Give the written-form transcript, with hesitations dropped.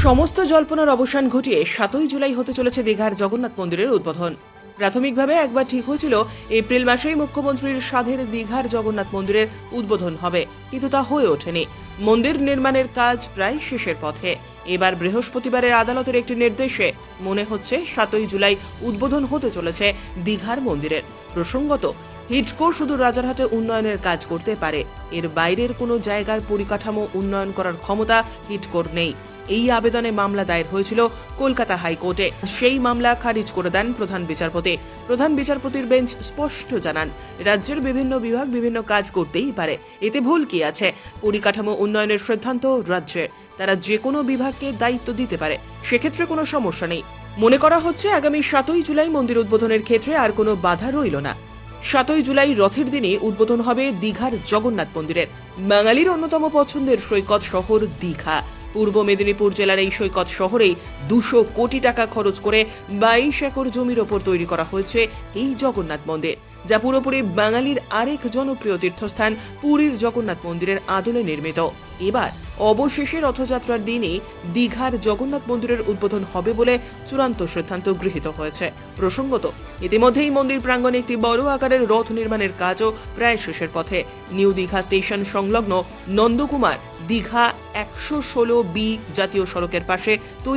সমস্ত জল্পনার অবসান ঘটিয়ে ৭ই জুলাই হতে চলেছে দীঘার জগন্নাথ মন্দিরের উদ্বোধন। প্রাথমিকভাবে একবার ঠিক হয়েছিল এপ্রিল মাসেই মুখ্যমন্ত্রীর সাধের দীঘার জগন্নাথ মন্দিরের উদ্বোধন হবে, কিন্তু তা হয়ে ওঠেনি। মন্দির নির্মাণের কাজ প্রায় শেষের পথে। এবার বৃহস্পতিবারের আদালতের একটি নির্দেশে মনে হচ্ছে ৭ই জুলাই উদ্বোধন হতে চলেছে দীঘার মন্দিরের। প্রসঙ্গত, হিডকো শুধু রাজারহাটে উন্নয়নের কাজ করতে পারে, এর বাইরের কোনো জায়গার পরিকাঠামো উন্নয়ন করার ক্ষমতা হিডকোর নেই। এই আবেদনে মামলা দায়ের হয়েছিল কলকাতা হাইকোর্টে। সেই মামলা খারিজ করে দেন প্রধান বিচারপতি। প্রধান বিচারপতির বেঞ্চ স্পষ্ট জানান, রাজ্যের বিভিন্ন বিভাগ বিভিন্ন কাজ করতেই পারে, এতে ভুল কি আছে? পরিকাঠামো উন্নয়নের সিদ্ধান্ত রাজ্যের, তারা যে কোনো বিভাগকে দায়িত্ব দিতে পারে, সেক্ষেত্রে কোনো সমস্যা নেই। মনে করা হচ্ছে আগামী ৭ই জুলাই মন্দির উদ্বোধনের ক্ষেত্রে আর কোনো বাধা রইল না। ৭ই জুলাই রথের দিনই উদ্বোধন হবে দীঘার জগন্নাথ মন্দিরের। বাঙালির অন্যতম পছন্দের সৈকত শহর দীঘা। পূর্ব মেদিনীপুর জেলার এই সৈকত শহরেই ২০০ কোটি টাকা খরচ করে ২২ একর জমির ওপর তৈরি করা হয়েছে এই জগন্নাথ মন্দির, যা পুরোপুরি বাঙালির আরেক জনপ্রিয় তীর্থস্থান পুরীর জগন্নাথ মন্দিরের আদলে নির্মিত। এবার অবশেষে রথযাত্রার দিনই দীঘার জগন্নাথ মন্দিরের উদ্বোধন হবে বলে চূড়ান্ত সিদ্ধান্ত গৃহীত হয়েছে। প্রসঙ্গত, ইতিমধ্যেই মন্দির প্রাঙ্গণে একটি বড় আকারের রথ নির্মাণের কাজও প্রায় শেষের পথে। নিউ দীঘা স্টেশন সংলগ্ন নন্দকুমার দীঘা ১১৬ বি জাতীয় সড়কের পাশে